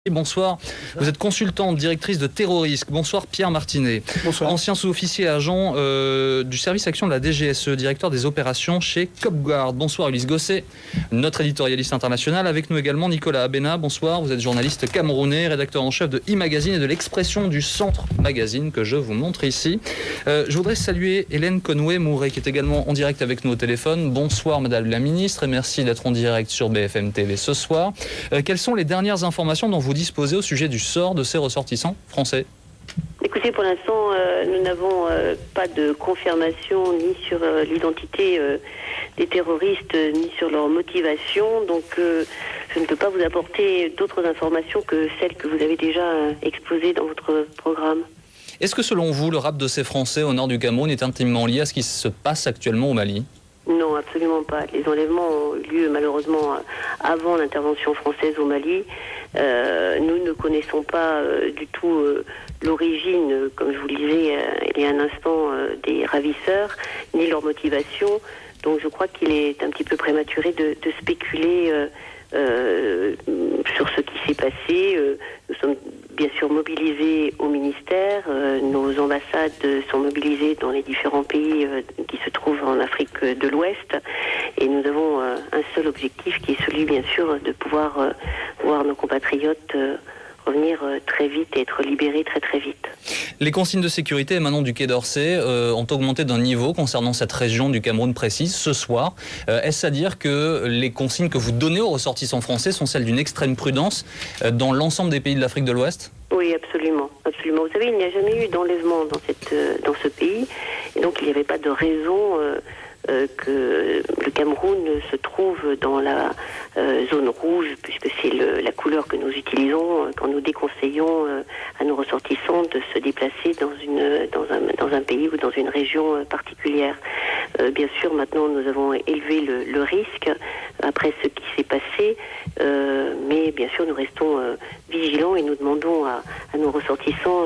Bonsoir. Vous êtes consultante, directrice de Terrorisque. Bonsoir Pierre Martinet. Bonsoir. Ancien sous-officier agent du service action de la DGSE, directeur des opérations chez Copguard. Bonsoir Ulysse Gosset, notre éditorialiste international. Avec nous également Nicolas Abena. Bonsoir, vous êtes journaliste camerounais, rédacteur en chef de e-magazine et de l'Expression du Centre Magazine que je vous montre ici. Je voudrais saluer Hélène Conway-Mouret qui est également en direct avec nous au téléphone. Bonsoir Madame la Ministre et merci d'être en direct sur BFM TV ce soir. Quelles sont les dernières informations dont vous disposez au sujet du sort de ces ressortissants français? Écoutez, pour l'instant, nous n'avons pas de confirmation ni sur l'identité des terroristes, ni sur leur motivation. Donc, je ne peux pas vous apporter d'autres informations que celles que vous avez déjà exposées dans votre programme. Est-ce que selon vous, le rap de ces Français au nord du Cameroun est intimement lié à ce qui se passe actuellement au Mali? Non, absolument pas. Les enlèvements ont eu lieu malheureusement avant l'intervention française au Mali. Nous ne connaissons pas du tout l'origine, comme je vous le disais il y a un instant, des ravisseurs, ni leur motivation. Donc je crois qu'il est un petit peu prématuré de spéculer sur ce qui s'est passé. Nous sommes bien sûr mobilisés au ministère. Nos ambassades sont mobilisées dans les différents pays qui se trouvent en Afrique de l'Ouest. Et nous avons un seul objectif qui est celui, bien sûr, de pouvoir voir nos compatriotes revenir très vite et être libérés très très vite. Les consignes de sécurité émanant du Quai d'Orsay ont augmenté d'un niveau concernant cette région du Cameroun précise ce soir. Est-ce à dire que les consignes que vous donnez aux ressortissants français sont celles d'une extrême prudence dans l'ensemble des pays de l'Afrique de l'Ouest? Oui, absolument, absolument. Vous savez, il n'y a jamais eu d'enlèvement dans ce pays, et donc il n'y avait pas de raison que le Cameroun se trouve dans la zone rouge, puisque c'est la couleur que nous utilisons quand nous déconseillons à nos ressortissants de se déplacer dans un pays ou dans une région particulière. Bien sûr, maintenant, nous avons élevé le risque après ce qui s'est passé, mais bien sûr, nous restons vigilants et nous demandons à nos ressortissants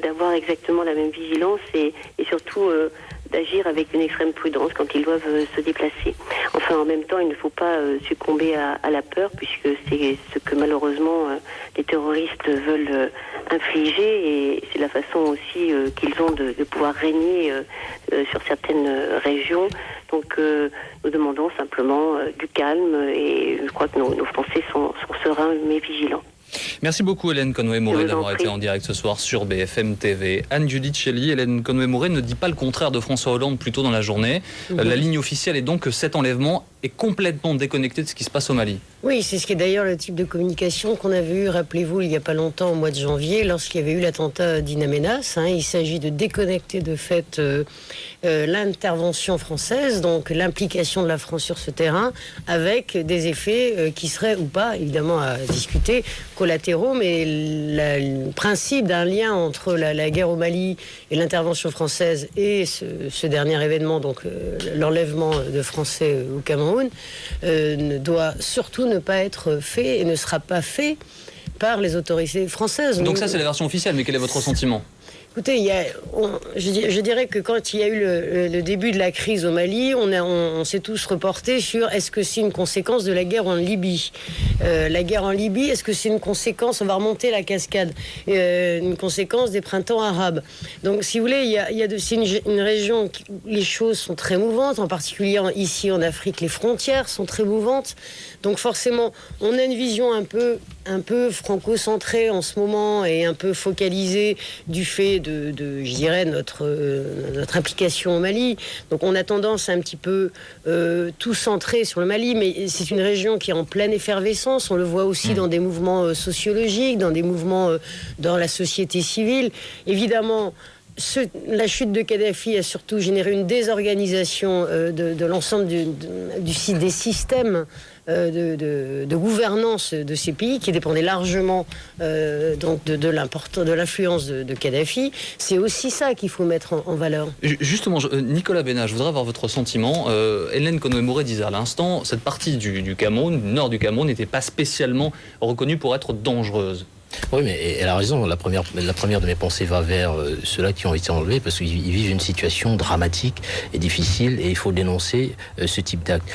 d'avoir exactement la même vigilance et surtout d'agir avec une extrême prudence quand ils doivent se déplacer. Enfin, en même temps, il ne faut pas succomber à la peur, puisque c'est ce que malheureusement les terroristes veulent infliger, et c'est la façon aussi qu'ils ont de pouvoir régner sur certaines régions. Donc, nous demandons simplement du calme, et je crois que nos Français sont sereins mais vigilants. Merci beaucoup Hélène Conway-Mouret d'avoir été en direct ce soir sur BFM TV. Anne-Judith Shelley, Hélène Conway-Mouret ne dit pas le contraire de François Hollande plus tôt dans la journée. La ligne officielle est donc que cet enlèvement est complètement déconnecté de ce qui se passe au Mali. Oui, c'est ce qui est d'ailleurs le type de communication qu'on avait eu, rappelez-vous, il n'y a pas longtemps, au mois de janvier, lorsqu'il y avait eu l'attentat d'In Amenas. Il s'agit de déconnecter de fait l'intervention française, donc l'implication de la France sur ce terrain, avec des effets qui seraient ou pas, évidemment à discuter, collatéraux, mais le principe d'un lien entre la guerre au Mali et l'intervention française et ce dernier événement, donc l'enlèvement de Français au Cameroun, ne doit surtout ne pas être fait et ne sera pas fait par les autorités françaises. Donc ça c'est la version officielle, mais quel est votre sentiment ? Écoutez, je dirais que quand il y a eu le début de la crise au Mali, on s'est tous reportés sur est-ce que c'est une conséquence de la guerre en Libye. La guerre en Libye, est-ce que c'est une conséquence, on va remonter la cascade, une conséquence des printemps arabes. Donc si vous voulez, c'est une région où les choses sont très mouvantes, en particulier ici en Afrique, les frontières sont très mouvantes. Donc forcément, on a une vision un peu franco-centrée en ce moment et un peu focalisée du fait de je dirais, notre implication au Mali. Donc on a tendance à un petit peu tout centrer sur le Mali, mais c'est une région qui est en pleine effervescence. On le voit aussi dans des mouvements sociologiques, dans des mouvements dans la société civile. Évidemment, la chute de Kadhafi a surtout généré une désorganisation de l'ensemble des systèmes de gouvernance de ces pays qui dépendaient largement donc de l'influence de Kadhafi. C'est aussi ça qu'il faut mettre en valeur. Justement, Nicolas Abena, je voudrais avoir votre sentiment. Hélène Conway-Mouret disait à l'instant, cette partie du Cameroun, du nord du Cameroun, n'était pas spécialement reconnue pour être dangereuse. Oui, mais elle a raison. La première de mes pensées va vers ceux-là qui ont été enlevés parce qu'ils vivent une situation dramatique et difficile et il faut dénoncer ce type d'acte.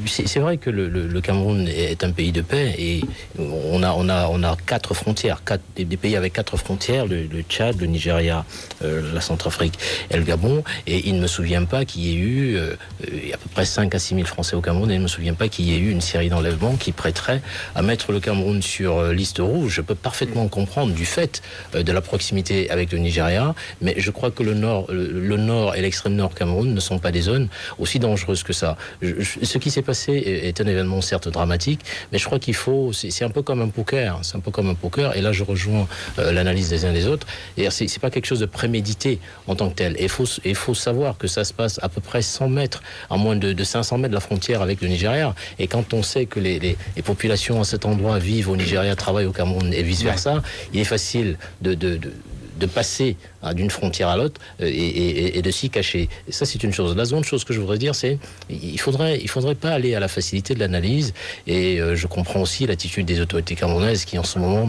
C'est vrai que le Cameroun est un pays de paix et on a 4 frontières, des pays avec 4 frontières, le Tchad, le Nigeria, la Centrafrique et le Gabon. Et il ne me souvient pas qu'il y ait eu à peu près 5 à 6 000 Français au Cameroun et il ne me souvient pas qu'il y ait eu une série d'enlèvements qui prêterait à mettre le Cameroun sur liste rouge. Je peux parfaitement comprendre du fait de la proximité avec le Nigeria, mais je crois que le nord et l'extrême nord Cameroun ne sont pas des zones aussi dangereuses que ça. Ce qui s'est passé est un événement certes dramatique, mais je crois qu'il faut, c'est un peu comme un poker, c'est un peu comme un poker, et là je rejoins l'analyse des uns des autres, et c'est pas quelque chose de prémédité en tant que tel. Et il faut savoir que ça se passe à peu près 100 mètres, à moins de 500 mètres de la frontière avec le Nigeria, et quand on sait que les populations à cet endroit vivent au Nigeria, travaillent au Cameroun et vice-versa, il est facile de passer d'une frontière à l'autre et de s'y cacher. Et ça, c'est une chose. La seconde chose que je voudrais dire, c'est il faudrait pas aller à la facilité de l'analyse. Et je comprends aussi l'attitude des autorités camerounaises qui, en ce moment,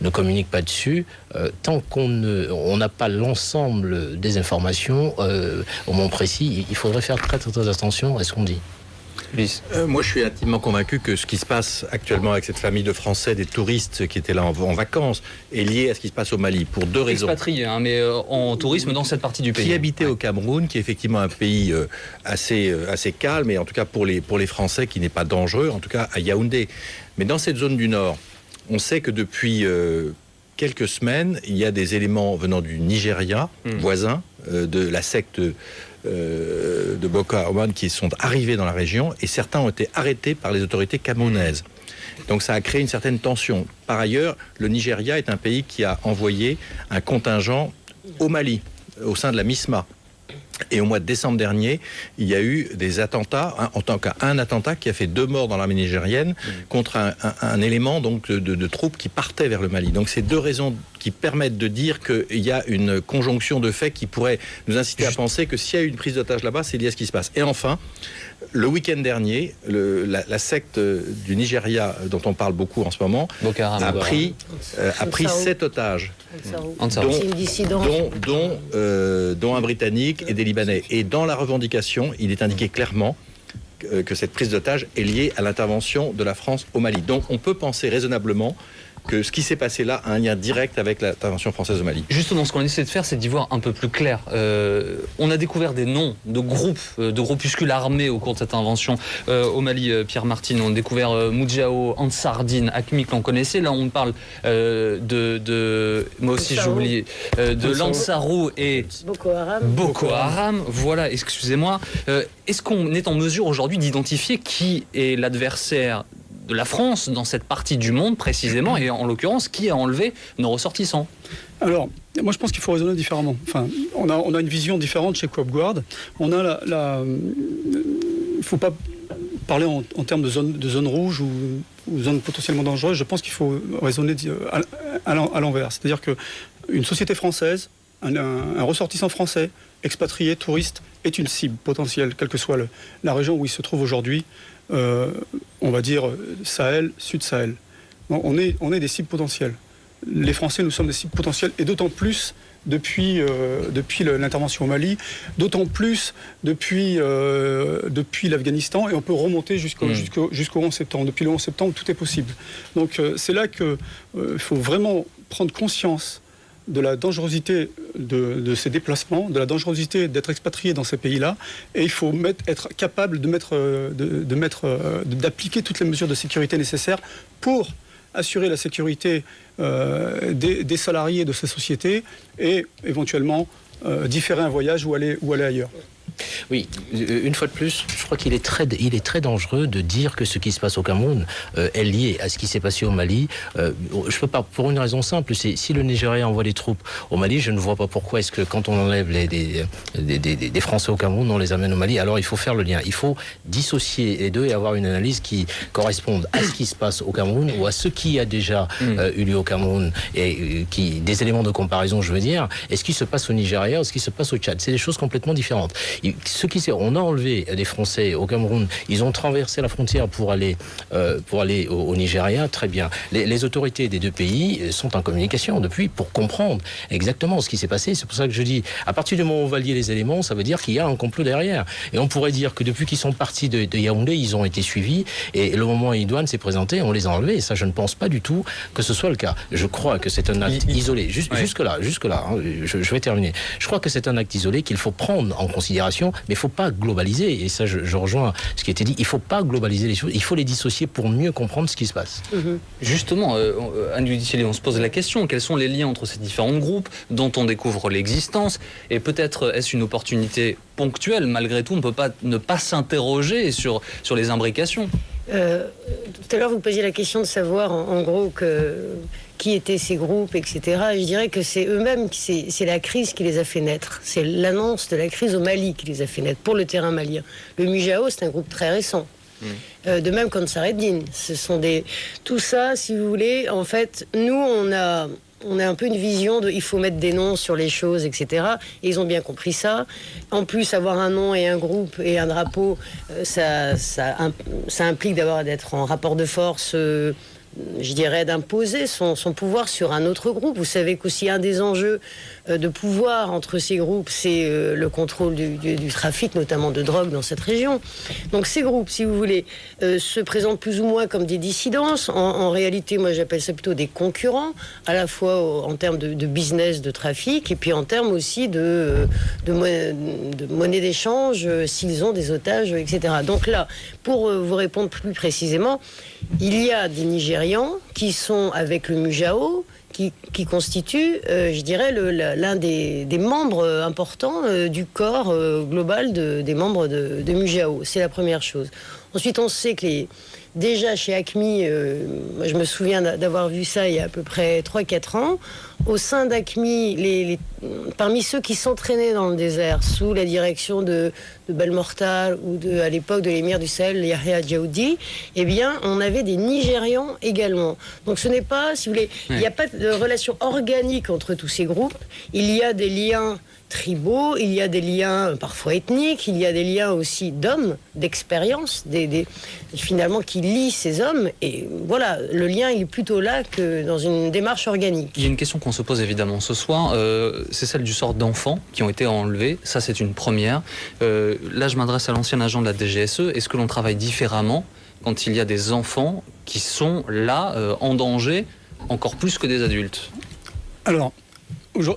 ne communiquent pas dessus. Tant qu'on n'a pas l'ensemble des informations au moment précis, il faudrait faire très, très, très attention à ce qu'on dit. Moi, je suis intimement convaincu que ce qui se passe actuellement avec cette famille de Français, des touristes qui étaient là en vacances, est lié à ce qui se passe au Mali, pour 2 raisons. Expatriés, mais en tourisme dans cette partie du pays. Qui habitaient au Cameroun, qui est effectivement un pays assez calme, et en tout cas pour les Français, qui n'est pas dangereux, en tout cas à Yaoundé. Mais dans cette zone du Nord, on sait que depuis quelques semaines, il y a des éléments venant du Nigeria, voisin, de la secte de Boko Haram qui sont arrivés dans la région, et certains ont été arrêtés par les autorités camerounaises. Donc ça a créé une certaine tension. Par ailleurs, le Nigeria est un pays qui a envoyé un contingent au Mali, au sein de la MISMA. Et au mois de décembre dernier, il y a eu des attentats, en tant qu'un attentat qui a fait 2 morts dans l'armée nigérienne contre un élément donc de troupes qui partaient vers le Mali. Donc c'est 2 raisons qui permettent de dire qu'il y a une conjonction de faits qui pourrait nous inciter à penser que s'il y a eu une prise d'otage là-bas, c'est lié à ce qui se passe. Et enfin, le week-end dernier, la secte du Nigeria, dont on parle beaucoup en ce moment, a pris 7 otages, dont un Britannique et des Libanais. Et dans la revendication, il est indiqué clairement que cette prise d'otage est liée à l'intervention de la France au Mali. Donc on peut penser raisonnablement que ce qui s'est passé là a un lien direct avec l'intervention française au Mali. Justement, ce qu'on essaie de faire, c'est d'y voir un peu plus clair. On a découvert des noms de groupes, de groupuscules armés au cours de cette intervention au Mali, Pierre Martin. On a découvert Moudjahou, Ansardine, AQMI, que l'on connaissait. Là, on parle moi aussi j'ai oublié, de l'Ansarou et Boko Haram. Voilà, excusez-moi. Est-ce qu'on est en mesure aujourd'hui d'identifier qui est l'adversaire de la France dans cette partie du monde précisément, et en l'occurrence qui a enlevé nos ressortissants? Alors, moi je pense qu'il faut raisonner différemment. Enfin, on a une vision différente chez Coop Guard. On a il ne faut pas parler en termes de zone rouge ou zone potentiellement dangereuse. Je pense qu'il faut raisonner à l'envers. C'est-à-dire qu'une société française, un ressortissant français, expatrié, touriste, est une cible potentielle, quelle que soit la région où il se trouve aujourd'hui. On va dire Sahel, Sud-Sahel. On est des cibles potentielles. Les Français, nous sommes des cibles potentielles, et d'autant plus depuis l'intervention au Mali, d'autant plus depuis l'Afghanistan, et on peut remonter jusqu'au 11 septembre. Depuis le 11 septembre, tout est possible. Donc c'est là qu'il faut vraiment prendre conscience de la dangerosité de ces déplacements, de la dangerosité d'être expatrié dans ces pays-là, et il faut être capable d'appliquer toutes les mesures de sécurité nécessaires pour assurer la sécurité des salariés de ces sociétés et éventuellement différer un voyage ou aller ailleurs. Oui, une fois de plus, je crois qu'il est très dangereux de dire que ce qui se passe au Cameroun est lié à ce qui s'est passé au Mali. Je peux pas, pour une raison simple, c'est si le Nigeria envoie des troupes au Mali, je ne vois pas pourquoi est-ce que quand on enlève des Français au Cameroun, on les amène au Mali. Alors il faut faire le lien. Il faut dissocier les deux et avoir une analyse qui corresponde à ce qui se passe au Cameroun ou à ce qui a déjà eu lieu au Cameroun, et des éléments de comparaison, je veux dire, et ce qui se passe au Nigeria ou ce qui se passe au Tchad. C'est des choses complètement différentes. On a enlevé des Français au Cameroun, ils ont traversé la frontière pour aller au Nigeria, très bien. Les autorités des deux pays sont en communication depuis pour comprendre exactement ce qui s'est passé. C'est pour ça que je dis, à partir du moment où on va lier les éléments, ça veut dire qu'il y a un complot derrière. Et on pourrait dire que depuis qu'ils sont partis de Yaoundé, ils ont été suivis, et le moment où Idouane s'est présenté, on les a enlevés. Et ça, je ne pense pas du tout que ce soit le cas. Je crois que c'est un acte isolé. Jusque-là, hein, je vais terminer. Je crois que c'est un acte isolé qu'il faut prendre en considération, mais il ne faut pas globaliser. Et ça, je rejoins ce qui a été dit. Il ne faut pas globaliser les choses. Il faut les dissocier pour mieux comprendre ce qui se passe. Justement, Anne Giudicelli, on se pose la question, quels sont les liens entre ces différents groupes dont on découvre l'existence, et peut-être est-ce une opportunité ponctuelle, malgré tout, on ne peut pas ne pas s'interroger sur les imbrications. Tout à l'heure, vous posiez la question de savoir, en gros, qui étaient ces groupes, etc. Et je dirais que c'est eux-mêmes, c'est la crise qui les a fait naître. C'est l'annonce de la crise au Mali qui les a fait naître, pour le terrain malien. Le Mujao, c'est un groupe très récent. De même qu'Ansar Eddine. Ce sont tout ça, si vous voulez, en fait, nous, on a un peu une vision de il faut mettre des noms sur les choses, etc. Et ils ont bien compris ça. En plus, avoir un nom et un groupe et un drapeau, ça implique d'être en rapport de force, je dirais, d'imposer son pouvoir sur un autre groupe. Vous savez qu'aussi un des enjeux de pouvoir entre ces groupes, c'est le contrôle du trafic, notamment de drogue dans cette région. Donc ces groupes, si vous voulez, se présentent plus ou moins comme des dissidences. En réalité, moi j'appelle ça plutôt des concurrents, à la fois en termes de business, de trafic, et puis en termes aussi de monnaie d'échange, s'ils ont des otages, etc. Donc là, pour vous répondre plus précisément, il y a des Nigérians qui sont avec le Mujao, qui constitue, je dirais, l'un des membres importants du corps global des membres de Mujao. C'est la première chose. Ensuite, on sait que déjà chez ACMI, je me souviens d'avoir vu ça il y a à peu près 3-4 ans, au sein d'ACMI, parmi ceux qui s'entraînaient dans le désert sous la direction de Belmortal ou à l'époque de l'émir du Sahel, Yahya Djaoudi, eh bien, on avait des Nigérians également. Donc ce n'est pas, si vous voulez, il n'y a pas de relation organique entre tous ces groupes. Il y a des liens tribaux, il y a des liens parfois ethniques, il y a des liens aussi d'hommes, d'expérience, finalement qui lient ces hommes. Et voilà, le lien il est plutôt là que dans une démarche organique. Il y a une question qu'on se pose évidemment ce soir, c'est celle du sort d'enfants qui ont été enlevés. Ça, c'est une première. Là, je m'adresse à l'ancien agent de la DGSE. Est-ce que l'on travaille différemment quand il y a des enfants qui sont là, en danger, encore plus que des adultes? Alors,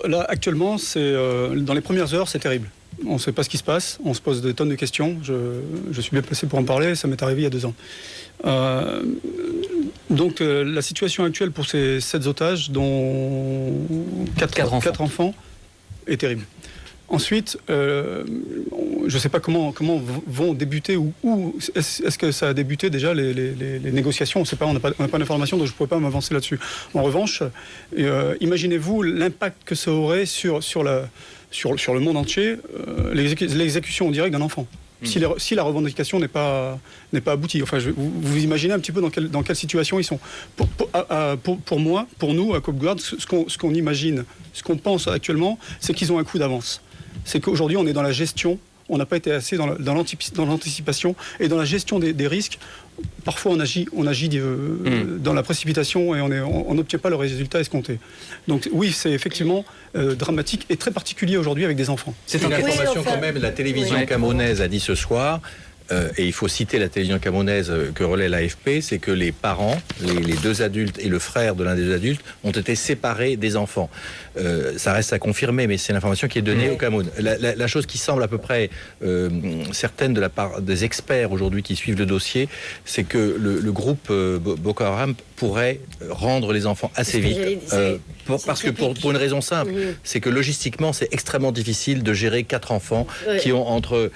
là, actuellement, dans les premières heures, c'est terrible. On ne sait pas ce qui se passe, on se pose des tonnes de questions. Je suis bien placé pour en parler, ça m'est arrivé il y a 2 ans. Donc la situation actuelle pour ces 7 otages, dont 4 enfants, est terrible. Ensuite, je ne sais pas comment vont débuter ou est-ce que ça a débuté déjà les négociations. On n'a pas d'informations, donc je ne pourrais pas m'avancer là-dessus. En revanche, imaginez-vous l'impact que ça aurait sur le monde entier, l'exécution en direct d'un enfant. Si la revendication n'est pas aboutie. Enfin, vous imaginez un petit peu dans quelle situation ils sont. Pour moi, pour nous, à COPGuard, ce qu'on imagine, ce qu'on pense actuellement, c'est qu'ils ont un coup d'avance. C'est qu'aujourd'hui, on est dans la gestion, on n'a pas été assez dans l'anticipation et dans la gestion des risques. Parfois, on agit dans la précipitation et on n'obtient pas le résultat escompté. Donc oui, c'est effectivement dramatique et très particulier aujourd'hui avec des enfants. C'est une information quand même, la télévision camerounaise a dit ce soir, et il faut citer la télévision camerounaise que relaie l'AFP, c'est que les parents, les 2 adultes et le frère de l'un des 2 adultes ont été séparés des enfants. Ça reste à confirmer, mais c'est l'information qui est donnée au Cameroun. La chose qui semble à peu près certaine de la part des experts aujourd'hui qui suivent le dossier, c'est que le groupe Boko Haram pourrait rendre les enfants assez vite. Parce que pour une raison simple, c'est que logistiquement, c'est extrêmement difficile de gérer 4 enfants qui ont entre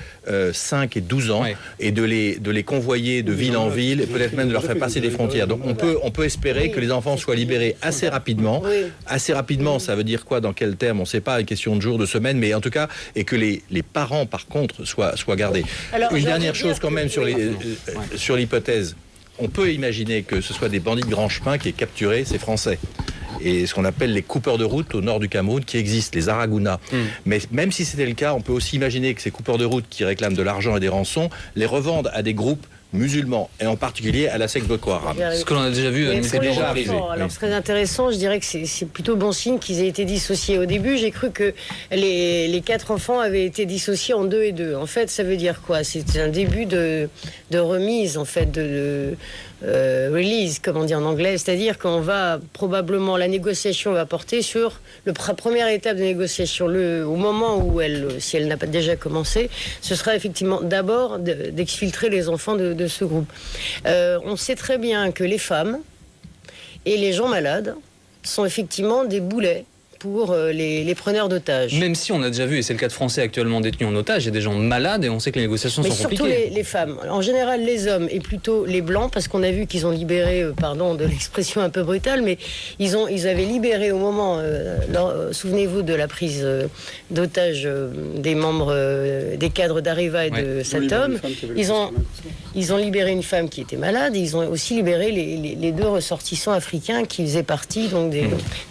5 et 12 ans et de les convoyer de ville en ville et peut-être même de leur faire passer des frontières. Donc on peut espérer que les enfants soient libérés assez rapidement. Assez rapidement, ça veut dire quoi, dans quel terme, on ne sait pas, une question de jours, de semaines, mais en tout cas, et que les parents, par contre, soient gardés. Alors, une dernière chose quand même sur l'hypothèse. On peut imaginer que ce soit des bandits de grand chemin qui aient capturé ces Français. et ce qu'on appelle les coupeurs de route au nord du Cameroun qui existent, les Aragounas. Mais même si c'était le cas, on peut aussi imaginer que ces coupeurs de route qui réclament de l'argent et des rançons les revendent à des groupes musulmans, et en particulier à la secte Boko Haram. Ce que l'on a déjà vu, c'est déjà arrivé. Alors, c'est très intéressant, je dirais que c'est plutôt bon signe qu'ils aient été dissociés. Au début, j'ai cru que les 4 enfants avaient été dissociés en 2 et 2. En fait, ça veut dire quoi? C'est un début de remise, en fait, de release, comme on dit en anglais, c'est-à-dire qu'on va probablement, la négociation va porter sur la première étape de négociation, au moment où si elle n'a pas déjà commencé, ce sera effectivement d'abord d'exfiltrer les enfants de ce groupe. On sait très bien que les femmes et les gens malades sont effectivement des boulets pour les preneurs d'otages. Même si on a déjà vu, et c'est le cas de Français actuellement détenus en otage, il y a des gens malades et on sait que les négociations sont compliquées. Mais surtout les femmes. En général, les hommes et plutôt les blancs, parce qu'on a vu qu'ils ont libéré, pardon de l'expression un peu brutale, mais ils avaient libéré au moment, souvenez-vous de la prise d'otage des membres, des cadres d'Arriva et de Satom. Ils ont libéré une femme qui était malade, et ils ont aussi libéré les 2 ressortissants africains qui faisaient partie donc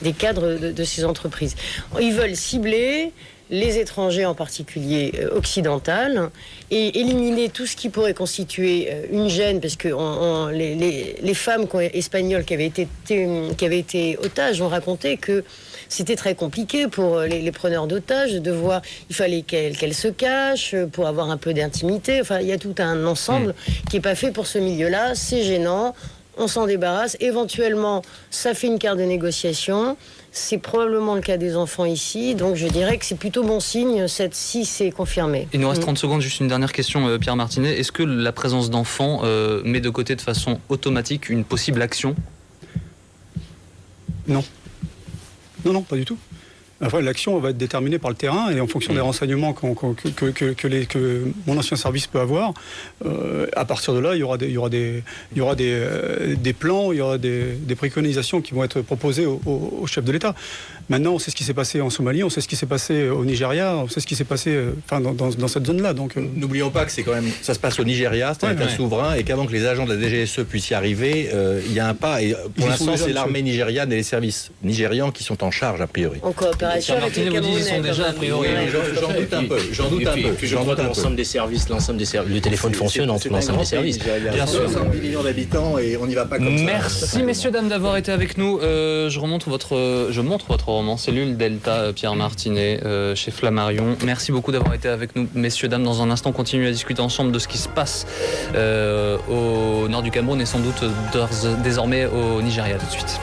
des cadres de ces entreprises. Ils veulent cibler les étrangers, en particulier occidentales, et éliminer tout ce qui pourrait constituer une gêne, parce que les femmes espagnoles qui avaient été otages ont raconté que c'était très compliqué pour les preneurs d'otages de voir, il fallait qu'elles se cachent pour avoir un peu d'intimité. Enfin, il y a tout un ensemble qui n'est pas fait pour ce milieu-là. C'est gênant, on s'en débarrasse. Éventuellement, ça fait une carte de négociation. C'est probablement le cas des enfants ici, donc je dirais que c'est plutôt bon signe si c'est confirmé. Il nous reste 30 secondes, juste une dernière question, Pierre Martinet. Est-ce que la présence d'enfants met de côté de façon automatique une possible action? Non. Non, pas du tout. Enfin, l'action va être déterminée par le terrain et en fonction des renseignements que mon ancien service peut avoir. À partir de là, il y aura des plans, il y aura des préconisations qui vont être proposées au chef de l'État. Maintenant, on sait ce qui s'est passé en Somalie, on sait ce qui s'est passé au Nigeria, on sait ce qui s'est passé dans cette zone-là. Donc, n'oublions pas que ça se passe au Nigeria, c'est un État souverain, et qu'avant que les agents de la DGSE puissent y arriver, il y a un pas. Et pour l'instant, c'est l'armée nigériane et les services nigérians qui sont en charge, a priori. En coopération avec les Camerounais. Ils sont déjà a priori. J'en doute un peu. J'en doute un peu. Je crois que l'ensemble des services, le téléphone fonctionne entre l'ensemble des services. Bien sûr. 70 millions d'habitants et on n'y va pas comme ça. Merci messieurs, dames d'avoir été avec nous. Je montre votre roman Cellule Delta, Pierre Martinet, chez Flammarion. Merci beaucoup d'avoir été avec nous, messieurs, dames. Dans un instant, on continue à discuter ensemble de ce qui se passe au nord du Cameroun et sans doute désormais au Nigeria tout de suite.